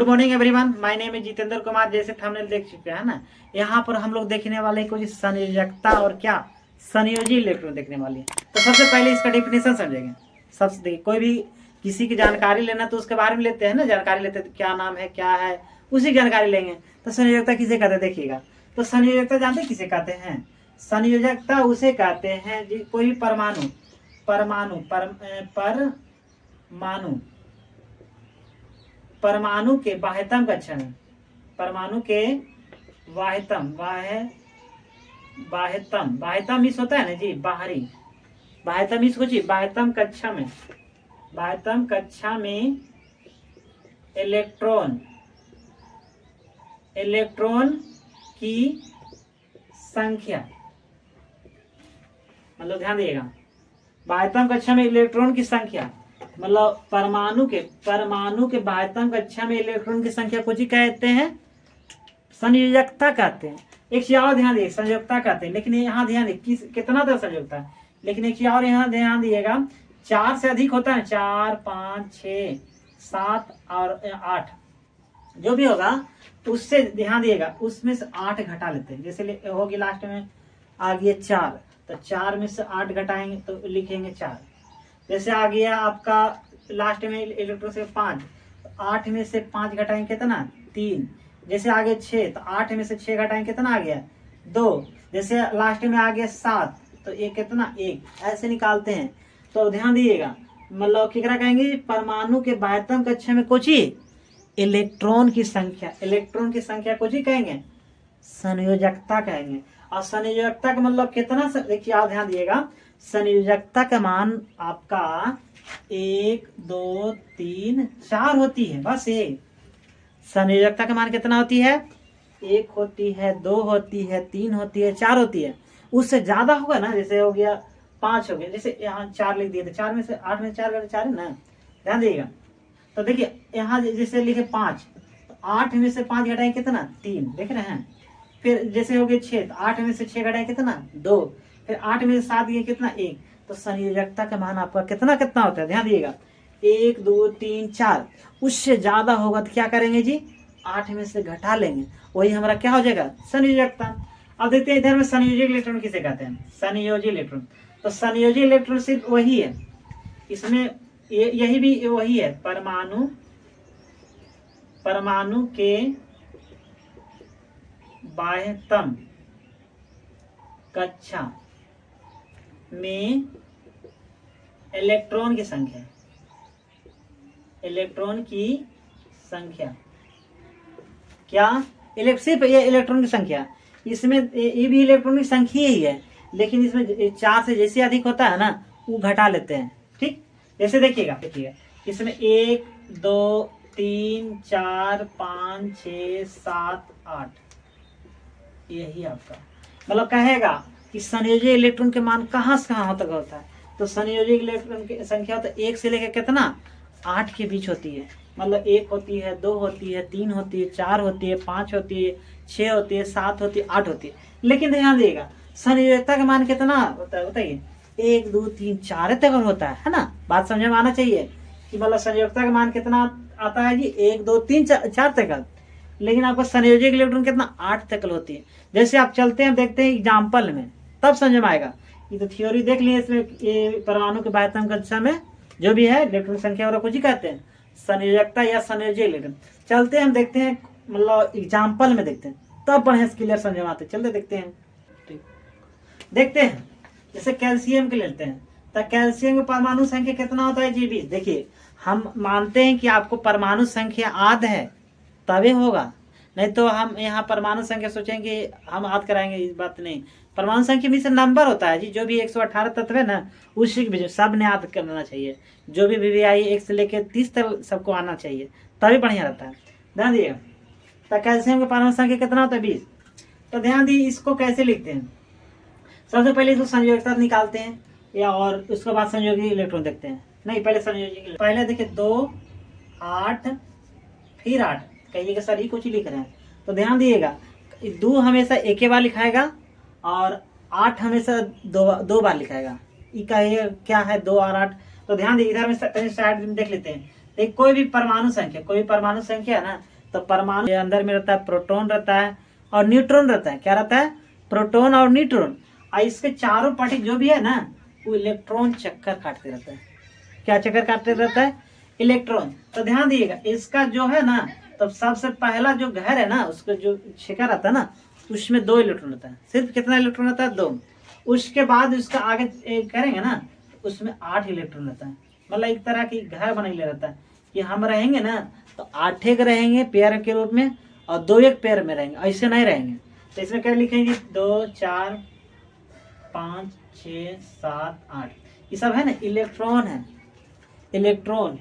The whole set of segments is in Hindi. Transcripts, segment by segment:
मॉर्निंग एवरीवन, माय नेम है जितेंद्र कुमार। जैसे थंबनेल देख चुके हैं ना, यहाँ पर हम लोग देखने वाले हैं कुछ संयोजकता और क्या संयोजी इलेक्ट्रॉन देखने वाली है। तो सबसे पहले इसका डेफिनेशन समझेंगे। सबसे देखिए, कोई भी किसी की जानकारी लेना तो उसके बारे में लेते हैं ना, जानकारी लेते हैं तो क्या नाम है क्या है उसी की जानकारी लेंगे। तो संयोजकता किसे कहते हैं देखिएगा। तो संयोजकता जानते हैं किसे कहते हैं? संयोजकता उसे कहते हैं कोई परमाणु परमाणु के बाह्यतम कक्षा में, परमाणु के बाह्यतम इस होता है ना जी, बाहरी बाह्यतम इस कुछ बाह्यतम कक्षा में इलेक्ट्रॉन की संख्या, मतलब ध्यान दिएगा, बाह्यतम कक्षा में इलेक्ट्रॉन की संख्या, मतलब परमाणु के बाह्यतम कक्षा में इलेक्ट्रॉन की संख्या को जी कहते हैं संयोजकता कहते हैं। एक चीज और ध्यान दिए, संयोजकता कहते हैं, लेकिन यहाँ ध्यान दिए कितना था संयोजकता, लेकिन एक चीज और यहाँ ध्यान दिएगा, 4 से अधिक होता है, 4, 5, 6, 7 और 8 जो भी होगा उससे ध्यान दिएगा, उसमें से 8 घटा लेते हैं। जैसे होगी लास्ट में आ गया 4, तो 4 में से 8 घटाएंगे तो लिखेंगे 4। जैसे आ गया आपका लास्ट में इलेक्ट्रॉन से 5, तो 8 में से 5 घटाएंगे कितना, 3। जैसे आ गया 6, तो 8 में से 6 घटाएंगे कितना आ गया, 2। जैसे लास्ट में आ गया 7, तो ये कितना, 1। ऐसे निकालते हैं। तो ध्यान दीजिएगा, मतलब क्या कहेंगे, परमाणु के बाह्यतम कक्षा में कुछ ही इलेक्ट्रॉन की संख्या कुछ ही कहेंगे संयोजकता कहेंगे। और संयोजकता का मतलब कितना, देखिए आप ध्यान दिएगा, संयोजकता का मान आपका 1, 2, 3, 4 होती है, बस ये संयोजकता का मान कितना होती है, 1 होती है, 2 होती है, 3 होती है, 4 होती है। उससे ज्यादा होगा ना, जैसे हो गया 5 हो गया, जैसे यहाँ 4 लिख दिए तो 4 में से 8 में 4 4 है ना, ध्यान दिएगा। तो देखिए यहाँ जैसे लिखे 5, तो 8 में से 5 घटाएं कितना, 3, देख रहे हैं। फिर जैसे हो गए 6, तो 8 में से 6 घटाएं कितना, 2। फिर 8 में से 7 गए कितना, 1। तो संयोजकता का मान आपका कितना होता है, ध्यान दिएगा, 1, 2, 3, 4। उससे ज्यादा होगा तो क्या करेंगे जी, 8 में से घटा लेंगे, वही हमारा क्या हो जाएगा, संयोजकता। अब देखते हैं इधर में संयोजी इलेक्ट्रॉन किसे कहते हैं, संयोजी इलेक्ट्रॉन। तो संयोजी इलेक्ट्रॉन सिर्फ वही है, इसमें यही भी वही है, परमाणु के बाह्यतम कक्षा में इलेक्ट्रॉन की संख्या क्या, सिर्फ ये इलेक्ट्रॉन की संख्या, इसमें ये भी इलेक्ट्रॉन की संख्या ही है, लेकिन इसमें 4 से जैसे अधिक होता है ना वो घटा लेते हैं। ठीक, जैसे देखिएगा इसमें 1, 2, 3, 4, 5, 6, 7, 8, यही आपका मतलब कहेगा कि संयोजी इलेक्ट्रॉन के मान कहाँ से कहाँ तक होता है। तो संयोजी इलेक्ट्रॉन की संख्या तो 1 से लेकर कितना, 8 के बीच होती है। मतलब 1 होती है, 2 होती है, 3 होती है, 4 होती है, 5 होती है, 6 होती है, 7 होती है, 8 होती है। लेकिन ध्यान देगा संयोजकता का मान कितना होता है बताइए, 1, 2, 3, 4 तक होता है ना। बात समझ में आना चाहिए कि मतलब संयोजकता का मान कितना आता है जी, 1, 2, 3, 4 तक। लेकिन आपका संयोजक इलेक्ट्रॉन कितना, 8 तक होती है। जैसे आप चलते हैं देखते हैं एग्जाम्पल में, तब समझ में आएगा। ये तो थ्योरी देख लिए, इसमें ये परमाणु के बाह्यतम कक्षा में जो भी है इलेक्ट्रॉन संख्या और कुछ ही कहते हैं संयोजकता या संयोजी इलेक्ट्रॉन। चलते हैं हम देखते हैं, मतलब एग्जाम्पल में देखते हैं, तब बढ़िया क्लियर समझ में आते। चलते देखते हैं, देखते हैं। जैसे कैल्शियम के लेते हैं, तो कैल्शियम में परमाणु संख्या कितना होता है जी, 20। देखिए हम मानते हैं कि आपको परमाणु संख्या याद है तभी होगा, नहीं तो हम यहाँ परमाणु संख्या सोचेंगे हम याद कराएंगे, इस बात नहीं। परमाणु संख्या में से नंबर होता है जी, जो भी 118 तत्व है ना उसी के बीच सब ने याद करना चाहिए। जो भी VVI 1 से लेकर 30 तक सबको आना चाहिए, तभी बढ़िया रहता है। ध्यान दिएगा, तो कैल्शियम का परमाणु संख्या कितना होता है, 20। तो ध्यान दिए इसको कैसे लिखते हैं, सबसे पहले इसको संयोजकता निकालते हैं या और उसके बाद संयोजी इलेक्ट्रॉन देखते हैं। नहीं, पहले संयोजी, पहले देखिए 2, 8, फिर 8, कहिएगा सर ही कुछ ही लिख रहे हैं। तो ध्यान दिएगा 2 हमेशा एक ही बार लिखाएगा और 8 हमेशा दो बार लिखाएगा। ये क्या है, 2 और 8। तो ध्यान दिए इधर में साइड में देख लेते हैं। कोई भी परमाणु संख्या है ना, तो परमाणु के अंदर में रहता है प्रोटॉन रहता है और न्यूट्रॉन रहता है। क्या रहता है? प्रोटॉन और न्यूट्रॉन। और इसके चारों पार्टिकल जो भी है ना वो इलेक्ट्रॉन चक्कर काटते रहता है। क्या चक्कर काटते रहता है? इलेक्ट्रॉन। तो ध्यान दिएगा इसका जो है ना, तो सबसे पहला जो घर है ना उसका जो छेका रहता है ना उसमें 2 इलेक्ट्रॉन रहता है। सिर्फ कितना इलेक्ट्रॉन रहता है? 2। उसके बाद उसका आगे करेंगे ना उसमें 8 इलेक्ट्रॉन रहता है। मतलब एक तरह की घर बना ले रहता है कि हम रहेंगे ना तो 8 एक रहेंगे पेयर के रूप में और 2 एक पेयर में रहेंगे, ऐसे नहीं रहेंगे। तो इसमें क्या लिखेंगे? 2 4 5 6 7 8 ये सब है ना इलेक्ट्रॉन है। इलेक्ट्रॉन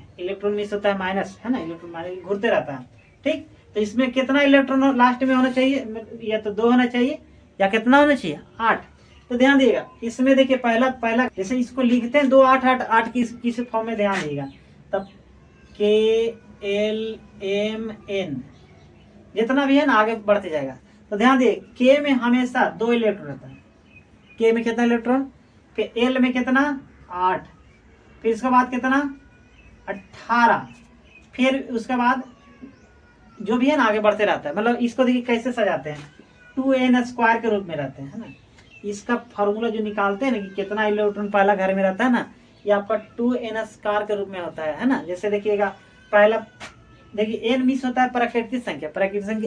मिस होता है माइनस, है ना, इलेक्ट्रॉन माइनस घूरते रहता है। ठीक, तो इसमें कितना इलेक्ट्रॉन लास्ट में होना चाहिए? या तो 2 होना चाहिए या कितना होना चाहिए? 8। तो ध्यान दिएगा इसमें देखिए पहला जैसे इसको लिखते हैं 2 8 8 8 किस फॉर्म में, ध्यान दिएगा तब KLMN जितना भी है ना आगे बढ़ते जाएगा। तो ध्यान दिए K में हमेशा 2 इलेक्ट्रॉन रहता है। K में कितना इलेक्ट्रॉन? फिर L में कितना? 8। फिर इसके बाद कितना? 18। फिर उसके बाद जो भी है ना आगे बढ़ते रहता है। मतलब इसको देखिए कैसे सजाते हैं, 2n² के रूप में रहते हैं, है ना। इसका फॉर्मूला जो निकालते हैं ना कि कितना इलेक्ट्रॉन पहला घर में रहता है ना, ये आपका 2n² के रूप में होता है ना। जैसे देखिएगा पहला देखिए n मिस होता है प्राकृतिक संख्या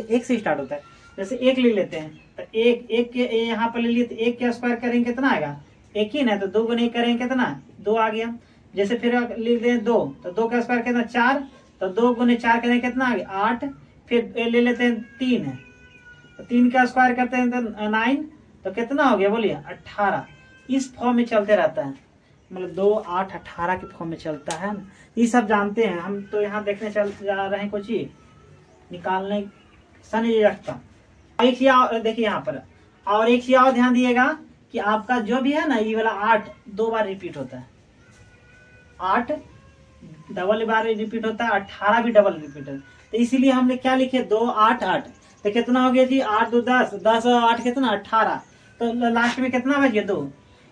1 से स्टार्ट होता है। जैसे 1 ले लेते हैं तो एक के यहाँ पर ले लिए तो 1 के स्क्वायर करेंगे कितना आएगा? 1 ही ना, तो 2 गुने करेंगे कितना? 2 आ गया। जैसे फिर लिख दें 2 तो 2 का स्क्वायर कितना? 4, तो 2 गुने 4 करेंगे कितना आ गया? 8। फिर ले लेते हैं 3 है तो 3 का स्क्वायर करते हैं तो 9, तो कितना हो गया बोलिए? 18। इस फॉर्म में चलते रहता है, मतलब 2 8 18 के फॉर्म में चलता है। ये सब जानते हैं हम, तो यहाँ देखने चल जा रहे हैं कुछ ही निकालने संयोजकता। एक चीज देखिए यहाँ पर, और एक चीज और ध्यान दिएगा कि आपका जो भी है ना ये वाला 8 2 बार रिपीट होता है। 8 डबल बार रिपीट होता है, 18 भी डबल रिपीट है। तो इसीलिए हमने क्या लिखे? 2 8 8। तो कितना हो गया जी? 8 2 10, 10 और 8 कितना? 18। तो लास्ट में कितना बच गया? 2।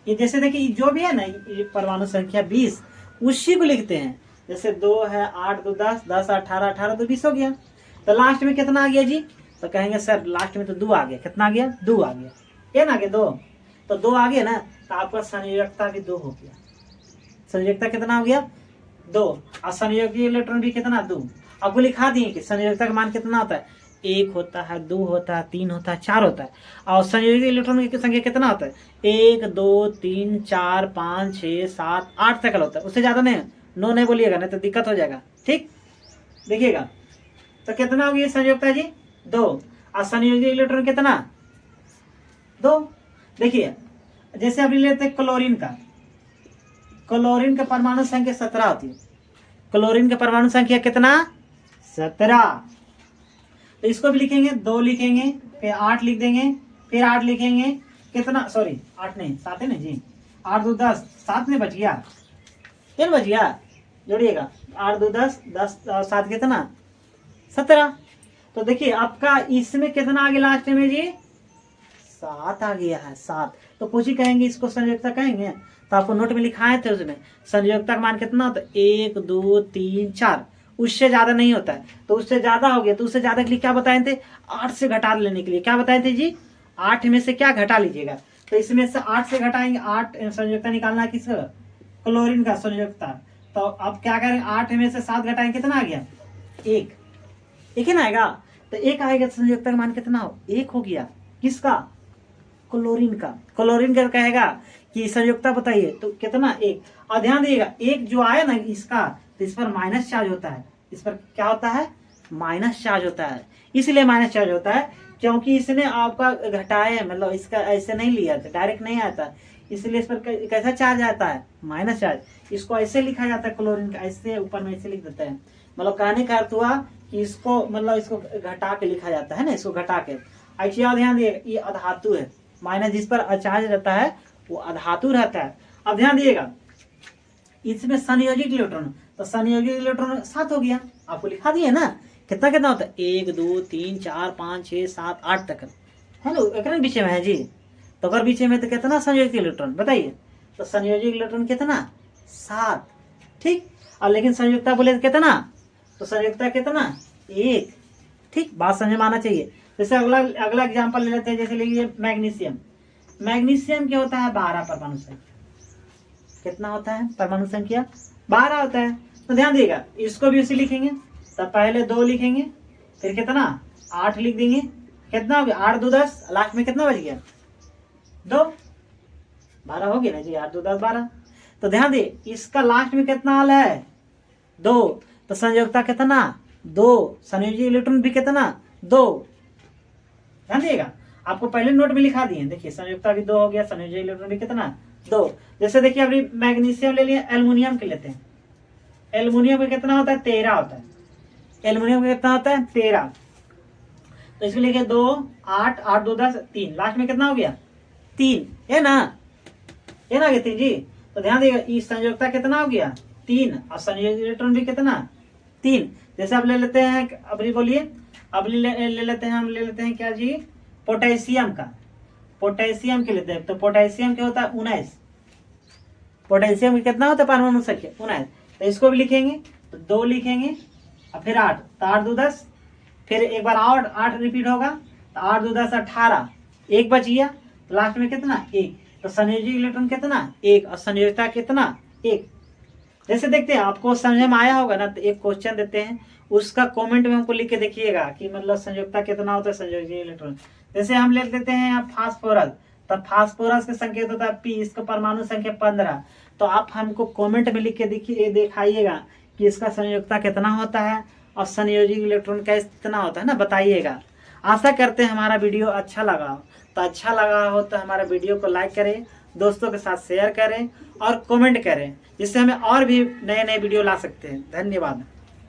ये जैसे देखिए जो भी है ना ये परमाणु संख्या 20 उसी को लिखते हैं। जैसे 2 है 8 2 10, 10 18 18 तो 20 हो गया। तो लास्ट में कितना आ गया जी? तो कहेंगे सर लास्ट में तो 2 आ गया। कितना आ गया? 2 आ गया। ना आगे 2, तो 2 आ गया ना, तो आपका संयोजकता भी 2 हो गया। संयोजकता कितना हो गया? 2। और संयोगी इलेक्ट्रॉन भी कितना? 2। आपको लिखा दिए कि संयोजकता का मान कितना होता है? 1 होता है, 2 होता है, 3 होता है, 4 होता है। और संयोगी इलेक्ट्रॉन की संख्या कितना होता है? 1 2 3 4 5 6 7 8 तक होता है, उससे ज्यादा नहीं। 9 नहीं बोलिएगा नहीं तो दिक्कत हो जाएगा। ठीक, देखिएगा तो कितना हो गया संयोजकता जी? 2। और संयोगी इलेक्ट्रॉन कितना? 2। देखिए जैसे अभी लेते हैं क्लोरीन का परमाणु संख्या 17 होती है। क्लोरीन का परमाणु संख्या कितना? 17। तो इसको भी लिखेंगे 2 लिखेंगे, फिर 8 लिख देंगे, फिर 8 लिखेंगे कितना? सॉरी 8 नहीं 7 है ना जी। 8 2 10, 7 में बच गया, ये बच गया, जोड़िएगा 8 2 10, 10 और 7 कितना? 17। तो देखिए आपका इसमें कितना आ गया लास्ट में जी? 7 आ गया है, 7। तो कुछ ही कहेंगे इसको संयोजकता कहेंगे। तो आपको नोट में लिखाए थे उसमें संयोजकता का मान कितना होता है? 1 2 3 4, उससे ज्यादा नहीं होता है। तो उससे ज्यादा हो गया, तो उससे ज्यादा के लिए क्या बताए थे? 8 से घटा लेने के लिए क्या बताए थे जी? 8 में से क्या घटा लीजिएगा। तो इसमें से 8 से घटाएंगे, 8 संयोजकता निकालना है किसका? क्लोरीन का संयोजकता। तो अब क्या करेंगे? 8 में से 7 घटाएंगे, कितना आ गया? 1। एक ही ना आएगा, तो 1 आएगा। संयोजकता का मान कितना हो? 1 हो गया। किसका? क्लोरीन का। क्लोरीन का कहेगा कि संयोजकता बताइए, तो कितना? 1। और ध्यान दिएगा 1 जो आया ना इसका, तो इस पर माइनस चार्ज होता है। इस पर क्या होता है? माइनस चार्ज होता है। इसलिए माइनस चार्ज होता है क्योंकि इसने आपका घटाया, मतलब इसका ऐसे नहीं लिया था, डायरेक्ट नहीं आता, इसलिए इस पर कैसा चार्ज आता है? Minus charge. इसको ऐसे लिखा जाता है क्लोरीन का, ऐसे ऊपर में ऐसे लिख देते हैं। मतलब कहने का अर्थ हुआ कि इसको मतलब इसको घटा के लिखा जाता है ना, इसको घटा के। अच्छा ध्यान दिए ये अधातु है, माइनस जिस पर अचार्ज रहता है वो अधातु रहता है। अब ध्यान दिएगा इसमें संयोजित इलेक्ट्रॉन, तो संयोजित इलेक्ट्रॉन 7 हो गया। आपको लिखा दिए ना कितना कितना होता है? 1 2 3 4 5 6 7 8 तक है ना, एक पीछे में है जी। तो अगर पीछे में तो कितना संयोजित इलेक्ट्रॉन बताइए? तो संयोजित इलेक्ट्रॉन कितना? 7। ठीक, और लेकिन संयुक्ता बोले कितना? तो संयुक्ता कितना? 1। ठीक, बात समझ में आना चाहिए। जैसे अगला एग्जाम्पल ले लेते हैं, जैसे लीजिए मैग्नीशियम। मैग्नीशियम क्या होता है, 12 परमाणु संख्या। कितना होता है परमाणु संख्या, 12 होता है। तो ध्यान दिएगा, इसको भी उसी लिखेंगे। तो पहले 2 लिखेंगे, फिर कितना 8 लिख देंगे, कितना हो गया 8 2 10, लास्ट में कितना बच गया 2, 12 हो गया ना जी, 8 2 10 12। तो ध्यान दिए, इसका लास्ट में कितना आल है 2, तो संयोजकता कितना 2, संयोजी इलेक्ट्रॉन भी कितना 2। ध्यान दिएगा, आपको पहले नोट में लिखा दिए, देखिए संयोजकता भी 2 हो गया, संयोजी इलेक्ट्रॉन भी कितना 2। जैसे देखिए अभी मैग्नीशियम ले लिया, एल्युमिनियम के लेते हैं। एल्युमिनियम में कितना होता है 13 होता है। एल्युमिनियम में कितना होता है 13। तो इसको लिखे 2 8 8 2 10 3, लास्ट में कितना हो गया 3, है ना, ये ना 3 जी। तो ध्यान दिएगा, इस संयोजकता कितना हो गया 3 और संयोजी इलेक्ट्रॉन भी कितना 3। जैसे अब ले लेते हैं, अब बोलिए, अब ले लेते हैं, हम ले लेते हैं क्या जी, पोटेशियम का। पोटेशियम के लेते हैं, तो पोटेशियम क्या होता है 19। पोटेशियम में कितना होता है परमाणु संख्या 19। तो इसको भी लिखेंगे, तो 2 लिखेंगे और फिर 8, तो 8 2 10, फिर एक बार और 8 रिपीट होगा, तो 8 2 10 18, 1 बच गया, तो लास्ट में कितना 1। तो संयोजी इलेक्ट्रॉन कितना 1 और संयोजकता कितना 1। जैसे देखते हैं, आपको समझ में आया होगा ना, तो एक क्वेश्चन देते हैं, उसका कमेंट में हमको लिख के देखिएगा कि मतलब संयोजकता कितना होता है संयोजी इलेक्ट्रॉन। जैसे हम ले लेते हैं यहाँ फास्फोरस, तो फास्फोरस का संकेत होता है P, इसका परमाणु संख्या 15। तो आप हमको कमेंट में लिख के दिखाइएगा कि इसका संयोजकता कितना होता है और संयोजी इलेक्ट्रॉन का कितना होता है ना, बताइएगा। आशा करते हैं हमारा वीडियो अच्छा लगा हो। तो अच्छा लगा हो तो हमारा वीडियो को लाइक करें, दोस्तों के साथ शेयर करें और कमेंट करें, जिससे हमें और भी नए नए वीडियो ला सकते हैं। धन्यवाद।